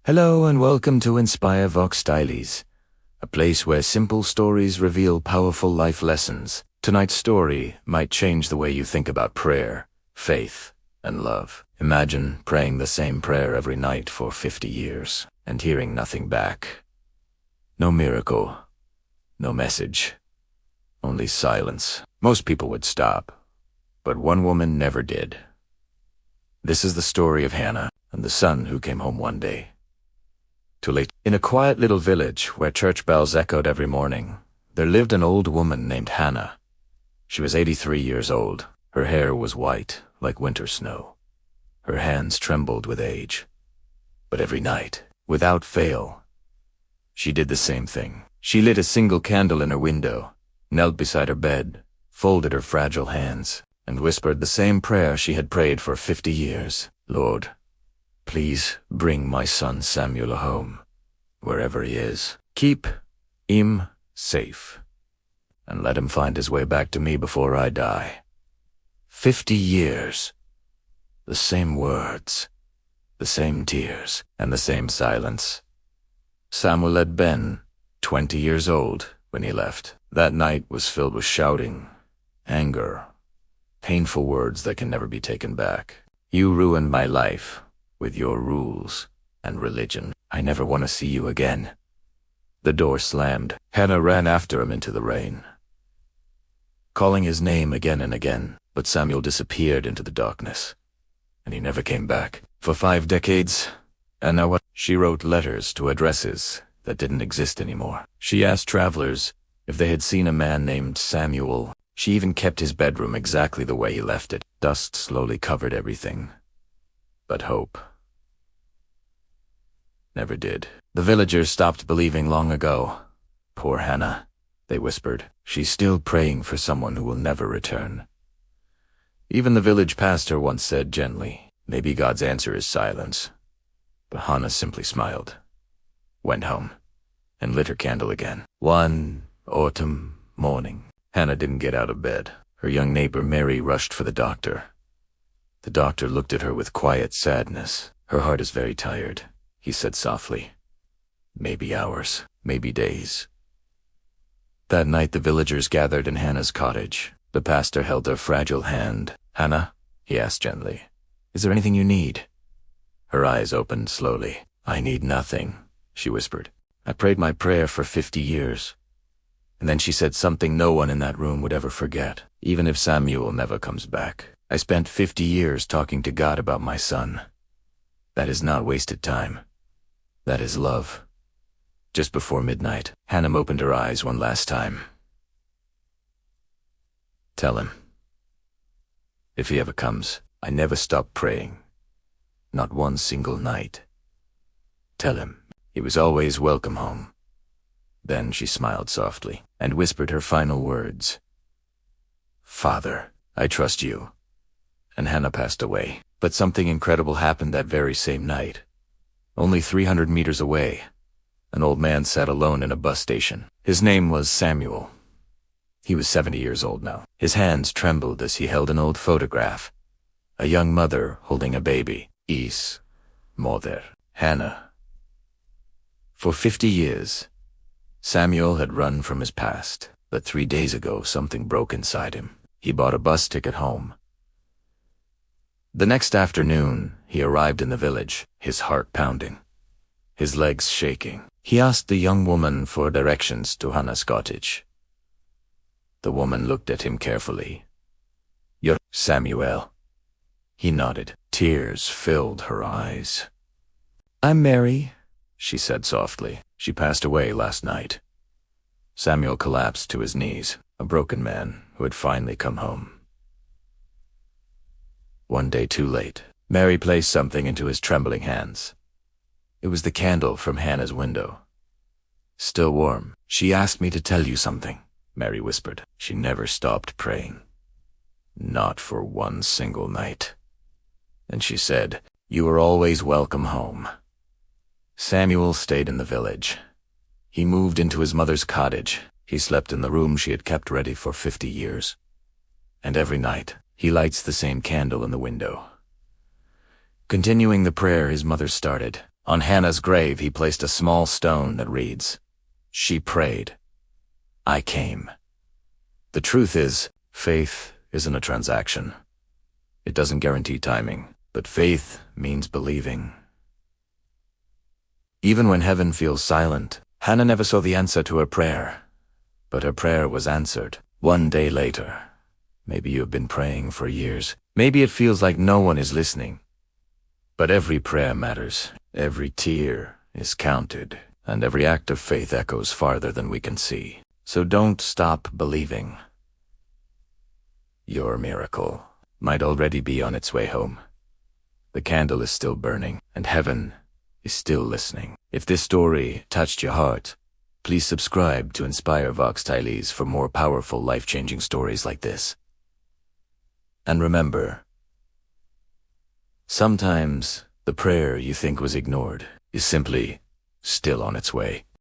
Hello and welcome to Inspire Vox Dailies, a place where simple stories reveal powerful life lessons. Tonight's story might change the way you think about prayer, faith, and love. Imagine praying the same prayer every night for 50 years and hearing nothing back. No miracle, no message, only silence. Most people would stop, but one woman never did. This is the story of Hannah and the son who came home one day too late. In a quiet little village where church bells echoed every morning, there lived an old woman named Hannah. She was 83 years old. Her hair was white, like winter snow. Her hands trembled with age. But every night, without fail, she did the same thing. She lit a single candle in her window, knelt beside her bed, folded her fragile hands, and whispered the same prayer she had prayed for 50 years. Lord, please bring my son Samuel home, wherever he is. Keep him safe, and let him find his way back to me before I die. 50 years. The same words, the same tears, and the same silence. Samuel had been 20 years old when he left. That night was filled with shouting, anger, painful words that can never be taken back. You ruined my life with your rules and religion. I never want to see you again. The door slammed. Hannah ran after him into the rain, calling his name again and again, but Samuel disappeared into the darkness, and he never came back. For 5 decades, she wrote letters to addresses that didn't exist anymore. She asked travelers if they had seen a man named Samuel. She even kept his bedroom exactly the way he left it. Dust slowly covered everything, but hope never did. The villagers stopped believing long ago. Poor Hannah, they whispered. She's still praying for someone who will never return. Even the village pastor once said gently, maybe God's answer is silence. But Hannah simply smiled, went home, and lit her candle again. One autumn morning, Hannah didn't get out of bed. Her young neighbor Mary rushed for the doctor. The doctor looked at her with quiet sadness. Her heart is very tired, he said softly. Maybe hours, maybe days. That night the villagers gathered in Hannah's cottage. The pastor held her fragile hand. Hannah, he asked gently, is there anything you need? Her eyes opened slowly. I need nothing, she whispered. I prayed my prayer for 50 years. And then she said something no one in that room would ever forget, even if Samuel never comes back. I spent 50 years talking to God about my son. That is not wasted time. That is love. Just before midnight, Hannah opened her eyes one last time. Tell him, if he ever comes, I never stop praying. Not one single night. Tell him he was always welcome home. Then she smiled softly and whispered her final words. Father, I trust you. And Hannah passed away. But something incredible happened that very same night. Only 300 meters away, an old man sat alone in a bus station. His name was Samuel. He was 70 years old now. His hands trembled as he held an old photograph. A young mother holding a baby. His mother, Hannah. For 50 years, Samuel had run from his past, but 3 days ago something broke inside him. He bought a bus ticket home. The next afternoon, he arrived in the village, his heart pounding, his legs shaking. He asked the young woman for directions to Hannah's cottage. The woman looked at him carefully. You're Samuel. He nodded. Tears filled her eyes. I'm Mary, she said softly. She passed away last night. Samuel collapsed to his knees, a broken man who had finally come home. One day too late, Mary placed something into his trembling hands. It was the candle from Hannah's window. Still warm. She asked me to tell you something, Mary whispered. She never stopped praying. Not for one single night. And she said, you are always welcome home. Samuel stayed in the village. He moved into his mother's cottage. He slept in the room she had kept ready for 50 years. And every night, he lights the same candle in the window. Continuing the prayer his mother started, On Hannah's grave, he placed a small stone that reads, "She prayed. I came." The truth is, faith isn't a transaction. It doesn't guarantee timing, but faith means believing. Even when heaven feels silent, Hannah never saw the answer to her prayer, but her prayer was answered 1 day later. Maybe you have been praying for years. Maybe it feels like no one is listening. But every prayer matters. Every tear is counted, and every act of faith echoes farther than we can see. So don't stop believing. Your miracle might already be on its way home. The candle is still burning, and heaven is still listening. If this story touched your heart, please subscribe to Inspire Vox Tylis for more powerful, life-changing stories like this. And remember, sometimes the prayer you think was ignored is simply still on its way.